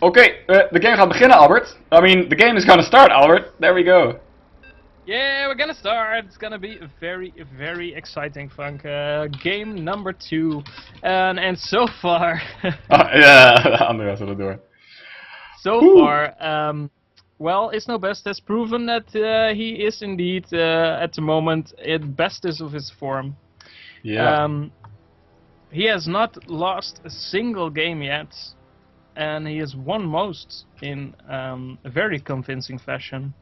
Oké, de game gaat beginnen, Albert. I mean, the game is gonna start, Albert. There we go. Yeah, we're gonna start. It's gonna be very, very exciting, Frank. Game number 2, and so far, Ja, Andreas wil het door. so far, well, iznobest has proven that he is indeed at the moment at bestest of his form. Yeah. He has not lost a single game yet, and he has won most in a very convincing fashion.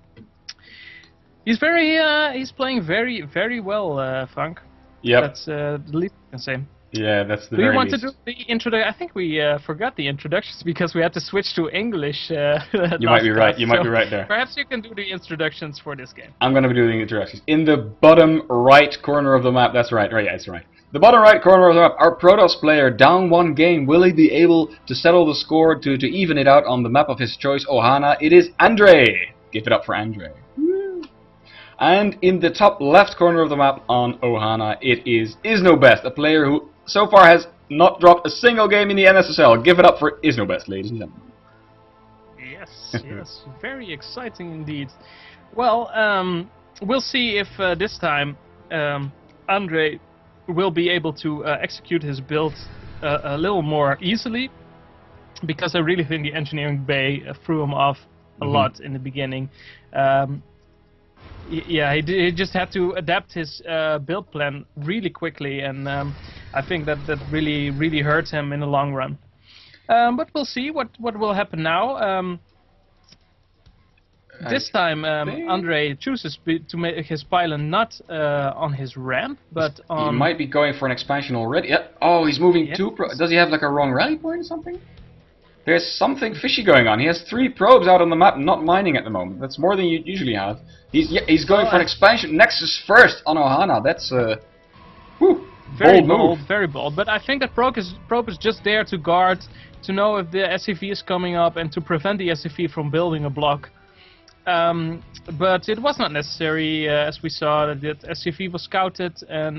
He's playing very well, Frank. Yep. That's the least I can say. Yeah, that's the Do you very want least. to do the introduction? I think we forgot the introductions because we had to switch to English. You might be right. You might be right there. Perhaps you can do the introductions for this game. I'm gonna be doing the introductions. In the bottom right corner of the map, that's right, yeah, that's right. The bottom right corner of the map, our Protoss player down one game. Will he be able to settle the score to even it out on the map of his choice, Ohana? It is Andre! Give it up for Andre. Woo. And in the top left corner of the map on Ohana, it is iznobest, a player who so far has not dropped a single game in the NSSL. Give it up for iznobest, ladies and gentlemen. Yes, very exciting indeed. Well, we'll see if this time Andre will be able to execute his build a little more easily, because I really think the engineering bay threw him off a lot in the beginning. He just had to adapt his build plan really quickly, and I think that really hurt him in the long run. But we'll see what will happen now. This time, Andre chooses to make his pylon not on his ramp, but on... He might be going for an expansion already. Yeah. Oh, he's moving two probes. Does he have like a wrong rally point or something? There's something fishy going on. He has 3 probes out on the map, not mining at the moment. That's more than you usually have. He's going for an expansion. Nexus first on Ohana. That's very bold, very bold. But I think that probe is just there to guard, to know if the SCV is coming up, and to prevent the SCV from building a block. But it was not necessary, as we saw that the SCV was scouted, and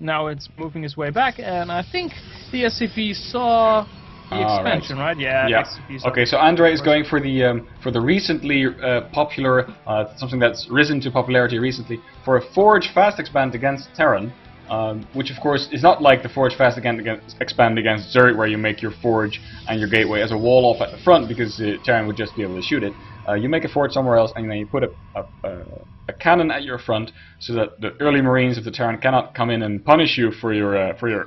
now it's moving its way back. And I think the SCV saw the expansion, right? Yeah. Okay, so Andre is going for the recently popular, something that's risen to popularity recently, for a Forge fast expand against Terran, which of course is not like the Forge fast expand against Zerg, where you make your Forge and your gateway as a wall off at the front, because Terran would just be able to shoot it. You make a Forge somewhere else, and then you put a cannon at your front, so that the early Marines of the Terran cannot come in and punish you for your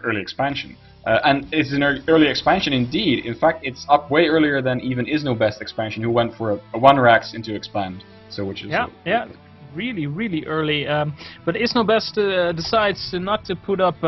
early expansion. And it's an early expansion indeed. In fact, it's up way earlier than even iznobest expansion, who went for a 1 Rax into expand. So which is really early. But iznobest decides not to put up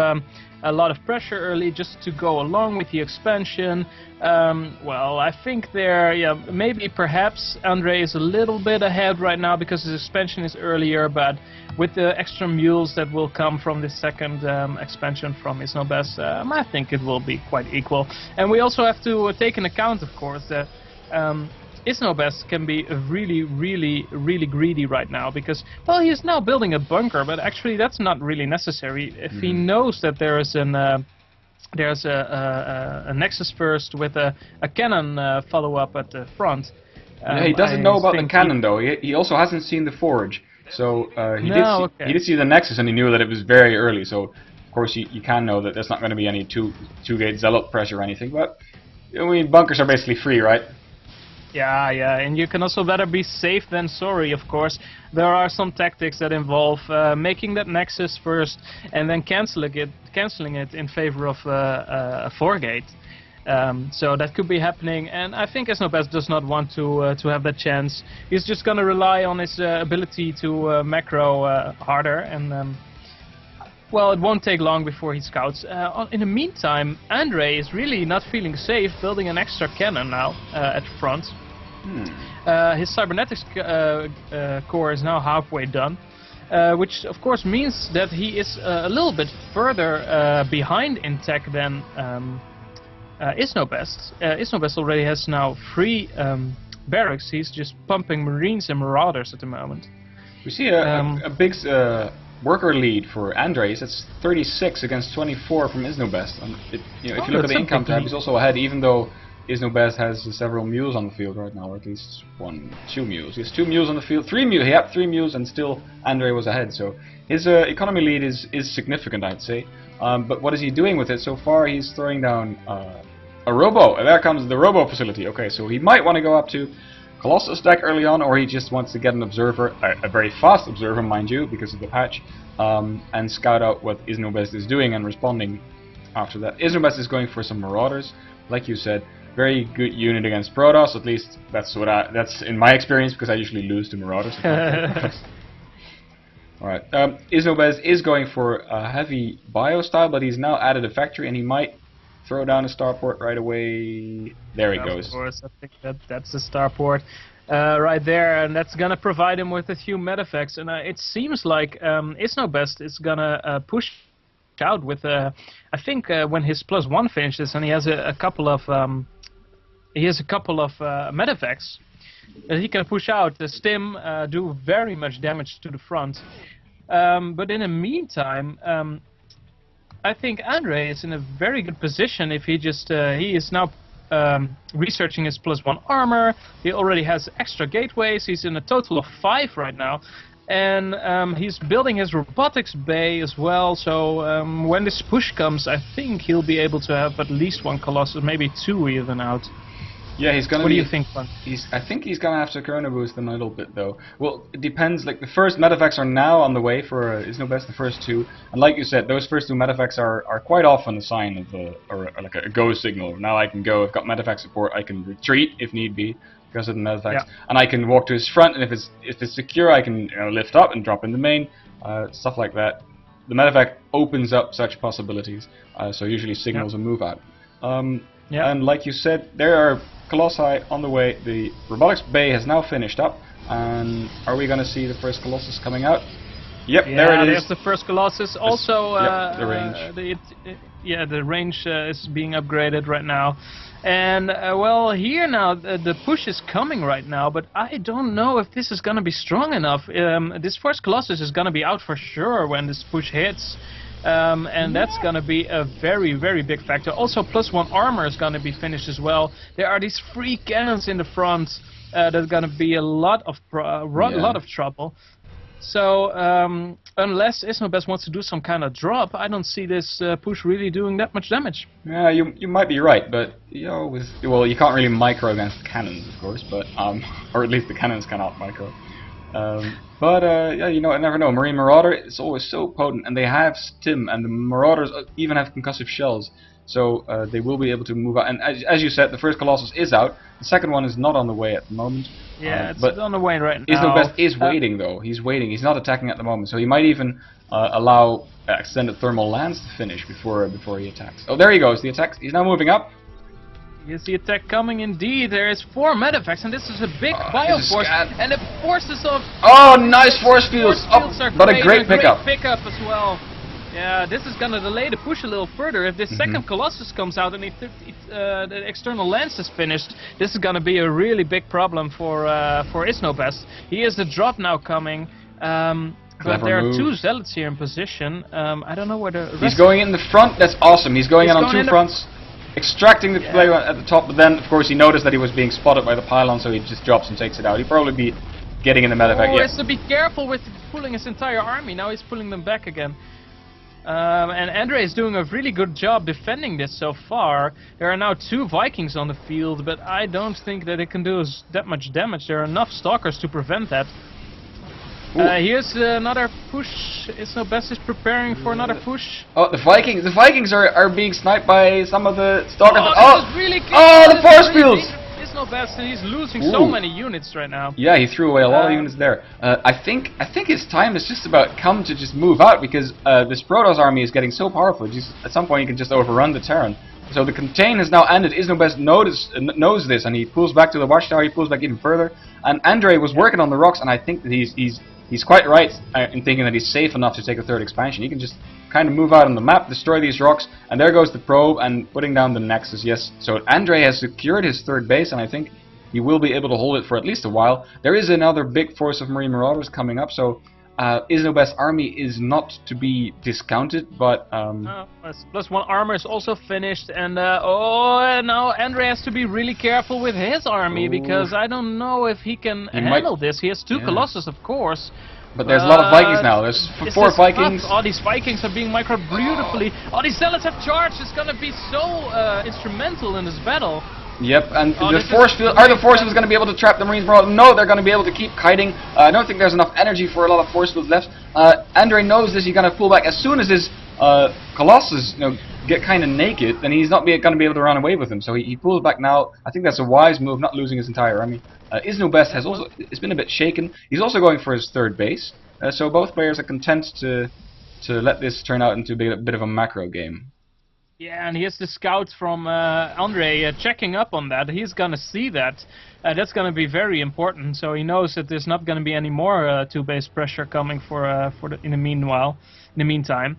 a lot of pressure early, just to go along with the expansion. Well, I think maybe perhaps Andre is a little bit ahead right now because his expansion is earlier, but with the extra mules that will come from the second expansion from iznobest, I think it will be quite equal. And we also have to take into account, of course, that iznobest can be really greedy right now, because, well, he is now building a bunker, but actually that's not really necessary. If he knows that there is there's a Nexus first with a cannon follow-up at the front. He doesn't know about the cannon though. He also hasn't seen the Forge, so he did see the Nexus, and he knew that it was very early. So of course you can know that there's not going to be any two-gate zealot pressure or anything. But I mean, bunkers are basically free, right? Yeah, and you can also better be safe than sorry, of course. There are some tactics that involve making that Nexus first and then cancelling it in favor of a 4-gate. So that could be happening, and I think iznobest does not want to have that chance. He's just going to rely on his ability to macro harder, and well, it won't take long before he scouts. In the meantime, Andre is really not feeling safe building an extra cannon now at the front. His cybernetics core is now halfway done, which of course means that he is a little bit further behind in tech than iznobest. Iznobest already has now 3 barracks. He's just pumping Marines and Marauders at the moment. We see a big worker lead for Andres. It's 36 against 24 from iznobest. And if you look at the income tab, he's also ahead, even though iznobest has several mules on the field right now, or at least 2 mules. He has 2 mules on the field, 3 mules. He had 3 mules, and still Andre was ahead. So his economy lead is significant, I'd say. But what is he doing with it so far? He's throwing down a robo. There comes the robo facility. Okay, so he might want to go up to Colossus deck early on, or he just wants to get an observer, a very fast observer, mind you, because of the patch, and scout out what iznobest is doing and responding after that. Iznobest is going for some marauders, like you said. Very good unit against Protoss, at least that's in my experience, because I usually lose to marauders. Alright, iznobest is going for a heavy bio style, but he's now added a factory, and he might throw down a starport right away. There he goes. Of course, I think that's the starport right there, and that's gonna provide him with a few medeffects. And it seems like iznobest is gonna push out with I think when his +1 finishes, and he has a couple of medeffects that he can push out. The stim do very much damage to the front, but in the meantime. I think Andre is in a very good position if he just he is now researching his +1 armor. He already has extra gateways. He's in a total of 5 right now, and he's building his robotics bay as well. So when this push comes, I think he'll be able to have at least 1 Colossus, maybe 2 even out. Yeah, he's gonna. What do you think, Juan? I think he's gonna have to Corona boost them a little bit, though. Well, it depends. Like the first medeffects are now on the way for iznobest, the first 2, and like you said, those first 2 medeffects are quite often a sign of or like a go signal. Now I can go. I've got medevac support. I can retreat if need be because of the medeffects, and I can walk to his front. And if it's secure, I can lift up and drop in the main, stuff like that. The medevac opens up such possibilities, so usually signals a move out. And like you said, there are Colossi on the way. The robotics bay has now finished up, and are we going to see the first Colossus coming out? Yep, there it is. There's the first Colossus. Also, the range. The range is being upgraded right now. And well, here now the push is coming right now, but I don't know if this is going to be strong enough. This first Colossus is going to be out for sure when this push hits. And that's going to be a very, very big factor. Also, +1 armor is going to be finished as well. There are these 3 cannons in the front. That's going to be a lot of trouble. So, unless iznobest wants to do some kind of drop, I don't see this push really doing that much damage. Yeah, you might be right, but you can't really micro against cannons, of course, but or at least the cannons cannot micro. Yeah, you know, I never know. Marine Marauder is always so potent, and they have stim, and the Marauders even have concussive shells, so they will be able to move out. And as you said, the first Colossus is out. The second one is not on the way at the moment. Yeah, it's on the way right now. iznobest is waiting, though. He's waiting. He's not attacking at the moment, so he might even allow extended thermal lands to finish before he attacks. Oh, there he goes. The attack. He's now moving up. Here's the attack coming indeed. There is 4 medeffects, and this is a big bioforce, and it forces off. Oh, nice force fields! But a great pickup. Great pickup as well. Yeah, this is gonna delay the push a little further. If this second Colossus comes out and the external lance is finished, this is gonna be a really big problem for iznobest. He has the drop now coming. But there are 2 zealots here in position. I don't know where the rest. He's going in the front. That's awesome. He's going in on 2 fronts. Extracting the player at the top, but then of course he noticed that he was being spotted by the pylon, so he just drops and takes it out. He'd probably be getting in the medevac. He has to be careful with pulling his entire army. Now he's pulling them back again. And Andre is doing a really good job defending this so far. There are now 2 Vikings on the field, but I don't think that it can do that much damage. There are enough stalkers to prevent that. Here's another push. iznobest is preparing for another push. Oh, the Vikings are being sniped by some of the stalkers. Really the force fields! iznobest, and he's losing so many units right now. Yeah, he threw away a lot of units there. I think his time is just about come to just move out, because this Protoss army is getting so powerful. At some point, he can just overrun the Terran. So the contain has now ended. iznobest knows this, and he pulls back to the watchtower. He pulls back even further. And Andre was working on the rocks, and I think that he's quite right in thinking that he's safe enough to take a 3rd expansion. He can just kind of move out on the map, destroy these rocks, and there goes the probe and putting down the Nexus. Yes, so Andre has secured his 3rd base, and I think he will be able to hold it for at least a while. There is another big force of Marine Marauders coming up, so Iznobest's army is not to be discounted, but plus one armor is also finished, and now Andre has to be really careful with his army, because I don't know if he can handle this. He has two Colossus, of course. But there's a lot of Vikings now. There's 4 Vikings. All these Vikings are being microed beautifully. All these Zealots have charged. It's gonna be so instrumental in this battle. Yep, and the force field, are the force fields going to be able to trap the Marines more? No, they're going to be able to keep kiting. I don't think there's enough energy for a lot of force fields left. Andre knows this. He's going to pull back as soon as his Colossus, get kind of naked. Then he's not going to be able to run away with him. So he pulls back now. I think that's a wise move, not losing his entire army. Iznobest has also been a bit shaken. He's also going for his 3rd base. So both players are content to let this turn out into a bit of a macro game. Yeah, and he has the scouts from Andre checking up on that. He's gonna see that. That's gonna be very important. So he knows that there's not gonna be any more 2-base pressure coming in the meantime.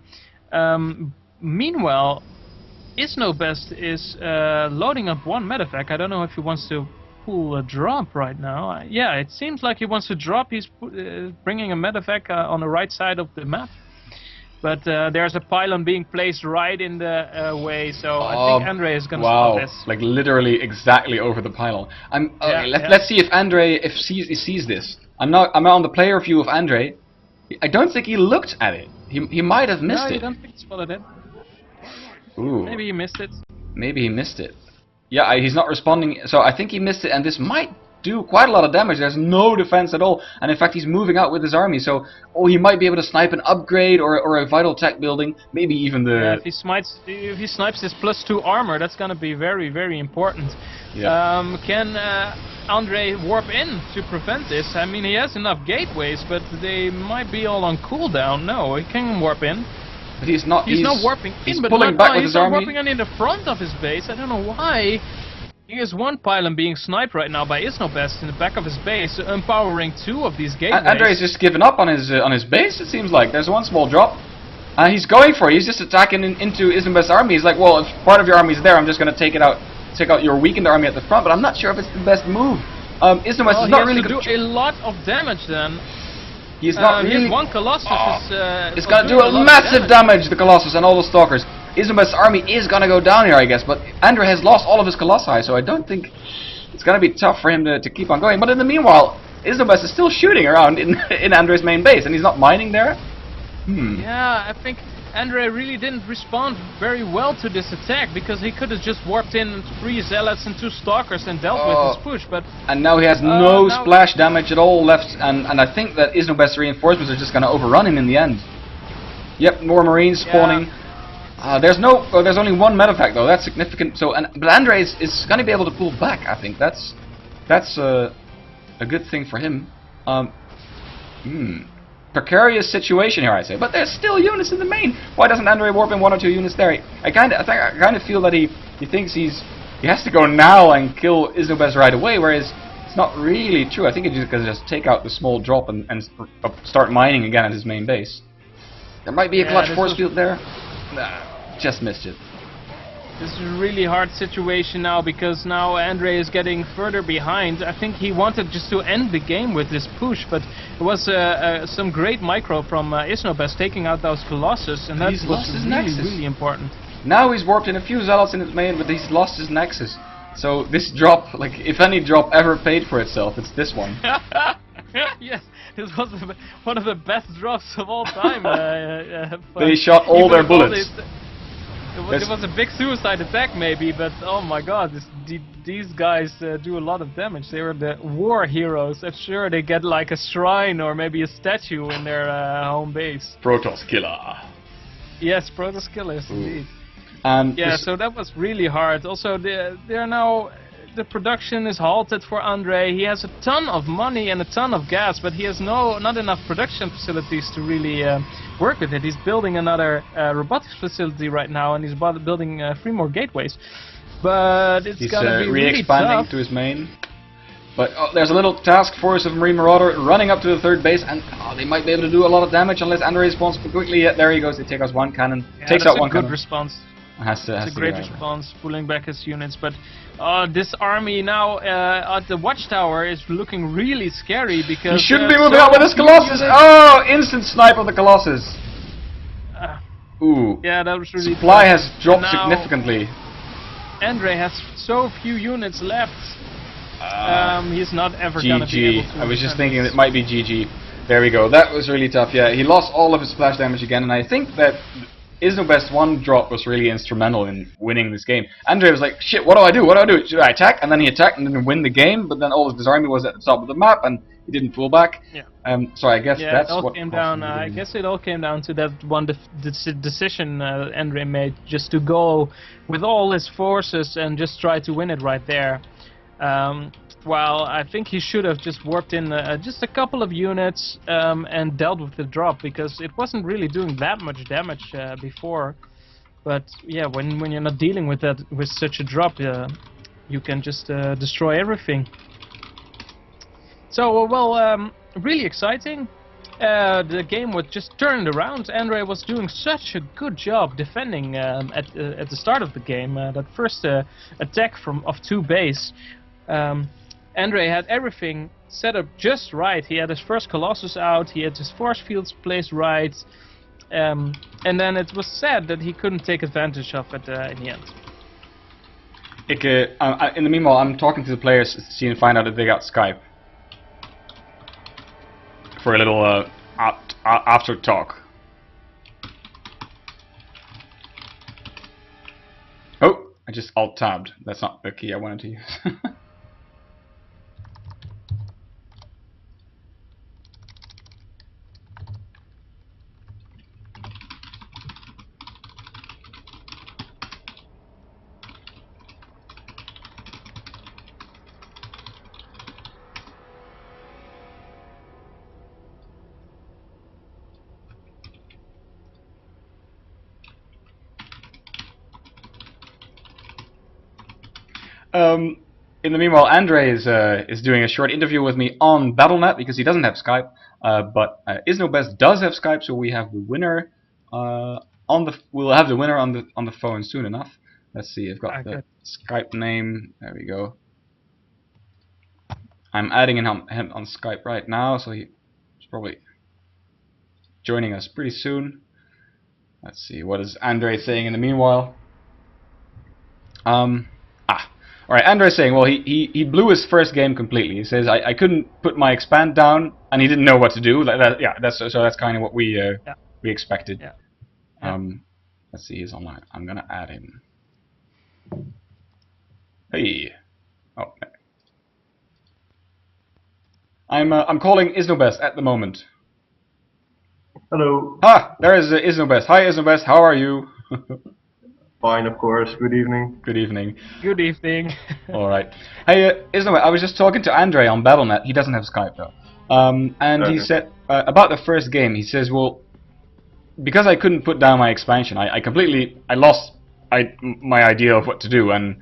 Meanwhile, Iznobest is loading up one medevac. I don't know if he wants to pull a drop right now. Yeah, it seems like he wants to drop. He's bringing a medevac on the right side of the map. But there's a pylon being placed right in the way, so I think Andre is going to stop this. Like literally exactly over the pylon. Let's see if Andre sees this. I'm on the player view of Andre. I don't think he looked at it. He might have missed it. No, you don't think he spotted it. Ooh. Maybe he missed it. Maybe he missed it. Yeah, he's not responding, so I think he missed it, and this might do quite a lot of damage. There's no defense at all, and in fact he's moving out with his army, so he might be able to snipe an upgrade or a vital tech building, maybe even the... Yeah, if he snipes this +2 armor, that's gonna be very, very important. Yeah. Can Andre warp in to prevent this? I mean, he has enough gateways, but they might be all on cooldown. No, he can warp in. But he's not warping he's in, but pulling back with his army. He's not warping in the front of his base. I don't know why. He has one pylon being sniped right now by Iznobest in the back of his base, empowering 2 of these gateways. Andre's just given up on his base, it seems like. There's one small drop. He's going for it. He's just attacking into Iznobest's army. He's like, well, if part of your army's there, I'm just going to take out your weakened army at the front, but I'm not sure if it's the best move. Iznobest is not really going to do a lot of damage then. He's not really... one Colossus it's going to do a massive damage, the Colossus and all the Stalkers. Iznobest's army is going to go down here, I guess, but Andre has lost all of his Colossi, so I don't think it's going to be tough for him to keep on going. But in the meanwhile, Iznobest is still shooting around in Andre's main base, and he's not mining there. Yeah, I think Andre really didn't respond very well to this attack, because he could have just warped in 3 Zealots and 2 Stalkers and dealt with his push, but... And now he has no splash damage at all left, and I think that Iznobest's reinforcements are just going to overrun him in the end. Yep, more Marines spawning. There's only one medevac though. That's significant. So, but Andre is going to be able to pull back. I think that's a good thing for him. Precarious situation here, I say. But there's still units in the main. Why doesn't Andre warp in 1 or 2 units there? I kind of feel that he thinks he has to go now and kill Iznobest right away, whereas it's not really true. I think he's going to just take out the small drop and start mining again at his main base. There might be a clutch force field there. Nah, just missed it. This is a really hard situation now, because now Andre is getting further behind. I think he wanted just to end the game with this push, but it was some great micro from Iznobest taking out those Colossus, and that was really important. Now he's warped in a few Zealots in his main, but he's lost his Nexus. So this drop, like, if any drop ever paid for itself, it's this one. Yes, this was one of the best drops of all time. They shot all their bullets. It was a big suicide attack maybe, but oh my god, these guys do a lot of damage. They were the war heroes. I'm sure they get like a shrine or maybe a statue in their home base. Protoss killer. Yes, Protoss killers, indeed. Yeah, so that was really hard. Also, the production is halted for Andre. He has a ton of money and a ton of gas, but he has not enough production facilities to really work with it. He's building another robotics facility right now, and he's building 3 more gateways. But it's gonna be really expanding to his main. But there's a little task force of Marine Marauder running up to the 3rd base, and they might be able to do a lot of damage unless Andre responds quickly. Yeah, there he goes. He takes out 1 cannon, takes out 1 cannon. Good response. Has It's a to great get out. response, pulling back his units, but this army now at the watchtower is looking really scary because You shouldn't be moving so out with this few Colossus! units- Oh! Instant snipe of the Colossus! Ooh. Yeah, that was really Supply tough. has dropped And now significantly. Andre has so few units left. He's not ever gonna be able GG. to. I was just defend thinking this. it might be GG. There we go. That was really tough. Yeah, he lost all of his splash damage again, and I think that iznobest 1 drop was really instrumental in winning this game. Andre was like, shit, what do I do? What do I do? Should I attack? And then he attacked and didn't win the game, but then all of his army was at the top of the map and he didn't pull back. Yeah. So I guess Yeah, that's it all what came cost down. him the I game. guess it all came down to that one decision Andre made, just to go with all his forces and just try to win it right there. While I think he should have just warped in just a couple of units and dealt with the drop, because it wasn't really doing that much damage before. But yeah, when you're not dealing with such a drop, you can just destroy everything. So well, really exciting. The game was just turned around. Andre was doing such a good job defending at the start of the game. That first attack of 2 base. Andre had everything set up just right. He had his first Colossus out, he had his force fields placed right, and then it was sad that he couldn't take advantage of it in the end. In the meanwhile, I'm talking to the players to see and find out if they got Skype. For a little after talk. Oh, I just alt-tabbed. That's not the key I wanted to use. In the meanwhile, Andre is doing a short interview with me on Battle.net because he doesn't have Skype, but iznobest does have Skype, so we have the winner we'll have the winner on the phone soon enough. Let's see, I've got the Skype name. There we go. I'm adding him on Skype right now, so he's probably joining us pretty soon. Let's see, what is Andre saying in the meanwhile? Alright, Andre's saying, well, he blew his first game completely. He says, I couldn't put my expand down, and he didn't know what to do. Like that, yeah, that's kind of what we expected. Yeah. Let's see, he's online. I'm gonna add him. Hey. Oh. I'm calling iznobest at the moment. Hello. Ah, there is iznobest. Hi, iznobest. How are you? Fine, of course. Good evening. Good evening. Good evening. Alright. Hey, iznobest, I was just talking to Andre on Battle.net. He doesn't have Skype though. And he said, about the first game, he says, well, because I couldn't put down my expansion, I lost my idea of what to do, and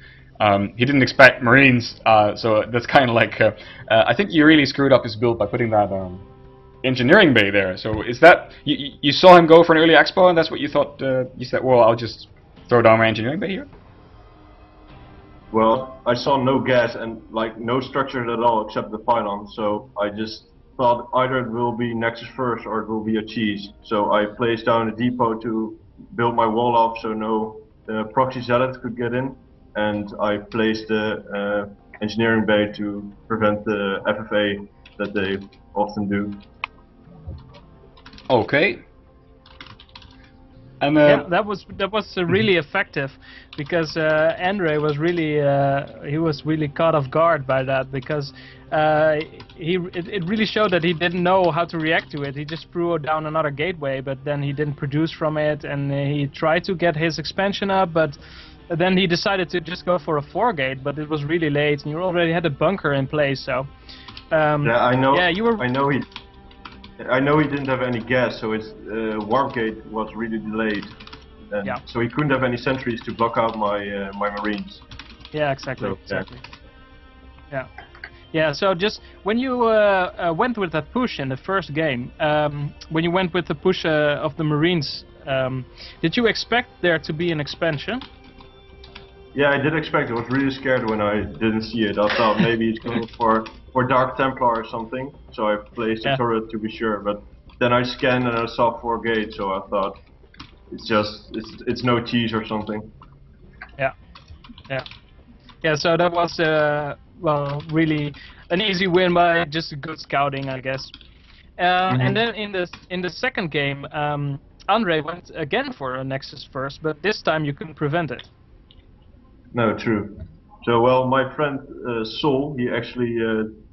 he didn't expect Marines, so that's kind of like, I think you really screwed up his build by putting that engineering bay there. So is that, you saw him go for an early expo, and that's what you thought, you said, well, I'll just throw down my engineering bay here? Well, I saw no gas and like no structures at all except the pylon, so I just thought either it will be Nexus first or it will be a cheese. So I placed down a depot to build my wall off so no proxy zealots could get in, and I placed the engineering bay to prevent the FFA that they often do. Okay. And yeah, that was really effective, because Andre was really caught off guard by that, because it really showed that he didn't know how to react to it. He just threw down another gateway, but then he didn't produce from it, and he tried to get his expansion up, but then he decided to just go for a 4-gate, but it was really late, and you already had a bunker in place. So yeah, I know. Yeah, you were. I know he didn't have any gas, so his warp gate was really delayed. And Yeah. so he couldn't have any sentries to block out my my marines. Yeah, exactly. So, exactly. Yeah. Yeah. So just when you went with that push in the first game, when you went with the push of the Marines Did you expect there to be an expansion? Yeah, I did expect. I was really scared when I didn't see it. I thought maybe it's going for Dark Templar or something. So I placed a turret to be sure. But then I scanned and I saw 4 gates. So I thought it's no cheese or something. Yeah. So that was well, really an easy win by just good scouting, I guess. And then in the second game, Andre went again for a Nexus first, but this time you couldn't prevent it. No, true. So, well, my friend Sol, he actually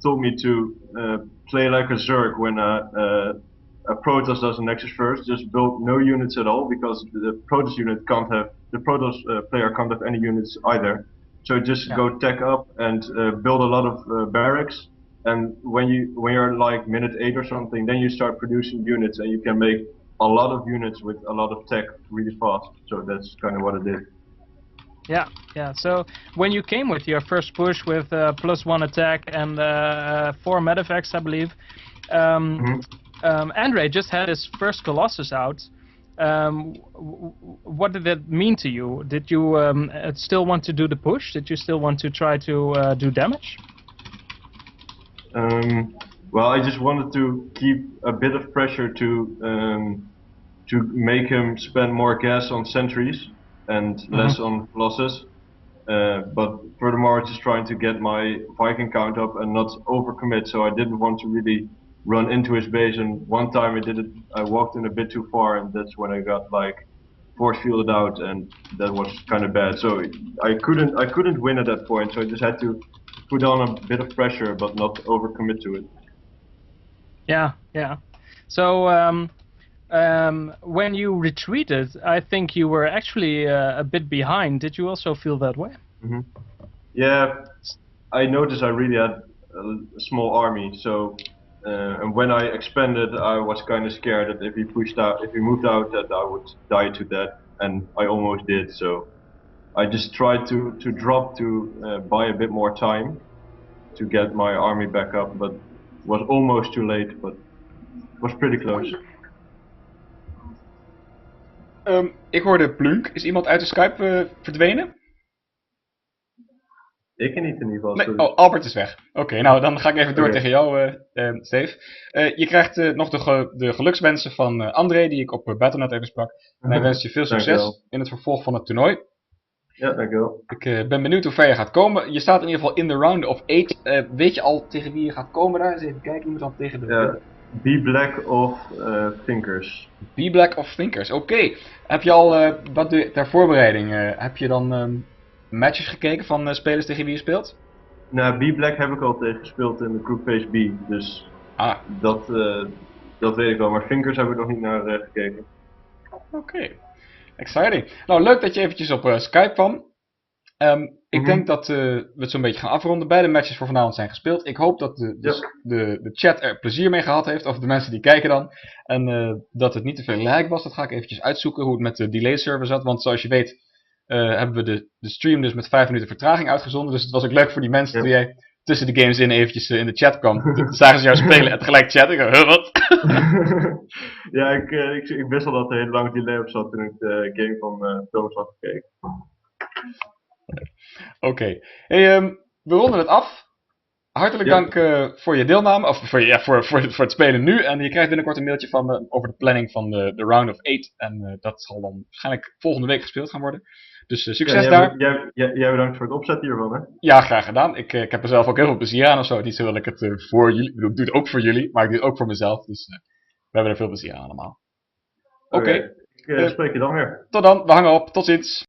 told me to play like a Zerg when a Protoss does a Nexus first. Just build no units at all because the Protoss unit can't have the Protoss player can't have any units either. So just go tech up and build a lot of barracks. And when you're like minute 8 or something, then you start producing units and you can make a lot of units with a lot of tech really fast. So that's kind of what I did. Yeah. So when you came with your first push with +1 attack and 4 medevacs, I believe, Andre just had his first Colossus out. What did that mean to you? Did you still want to do the push? Did you still want to try to do damage? Well, I just wanted to keep a bit of pressure to make him spend more gas on sentries and less on Colossus. But furthermore, just trying to get my Viking count up and not overcommit. So I didn't want to really run into his base. And one time I walked in a bit too far, and that's when I got like force fielded out, and that was kind of bad. So I couldn't win at that point. So I just had to put on a bit of pressure, but not overcommit to it. Yeah. So when you retreated, I think you were actually a bit behind. Did you also feel that way? Yeah, I noticed I really had a small army. So, and when I expanded, I was kind of scared that if he moved out, that I would die to that, and I almost did. So, I just tried to drop to buy a bit more time to get my army back up, but was almost too late. But was pretty close. Ik hoorde plunk. Is iemand uit de Skype verdwenen? Ik niet in ieder geval. Nee. Oh, Albert is weg. Oké, nou dan ga ik even door tegen jou, Steve. Je krijgt nog de gelukswensen van André, die ik op Battle.net even sprak. En hij wenst je veel succes in het vervolg van het toernooi. Ja, dankjewel. Ik ben benieuwd hoe ver je gaat komen. Je staat in ieder geval in de round of 8. Weet je al tegen wie je gaat komen daar? Eens even kijken, je moet dan tegen de... B-Black of Thinkers. B-Black of Thinkers, oké. Heb je al, ter voorbereiding, heb je dan matches gekeken van spelers tegen wie je speelt? Nou, B-Black heb ik al tegen gespeeld in de groepphase B, dus dat weet ik wel. Maar Thinkers heb ik nog niet naar gekeken. Oké. Exciting. Nou, leuk dat je eventjes op Skype kwam. Ik denk dat we het zo'n beetje gaan afronden. Beide matches voor vanavond zijn gespeeld. Ik hoop dat de chat er plezier mee gehad heeft. Of de mensen die kijken dan. En dat het niet te veel lag was. Dat ga ik eventjes uitzoeken hoe het met de delay server zat. Want zoals je weet hebben we de stream dus met 5 minuten vertraging uitgezonden. Dus het was ook leuk voor die mensen toen jij tussen de games in eventjes in de chat kwam. Toen zagen ze jou spelen en tegelijk chatten. Ik dacht, wat? Ja, ik wist al dat er heel lang delay op zat toen ik de game van Thomas had gekeken. Oké. Hey, we ronden het af. Hartelijk dank voor je deelname, of voor het spelen nu. En je krijgt binnenkort een mailtje van me over de planning van de round of 8. En dat zal dan waarschijnlijk volgende week gespeeld gaan worden. Dus succes daar. Jij bedankt voor het opzetten hiervan, hè? Ja, graag gedaan. Ik heb er zelf ook heel veel plezier aan of zo. Niet zo wil ik het voor jullie. Ik bedoel, ik doe het ook voor jullie, maar ik doe het ook voor mezelf. Dus we hebben er veel plezier aan allemaal. Oké. Ik spreek je dan weer. Tot dan, we hangen op. Tot ziens.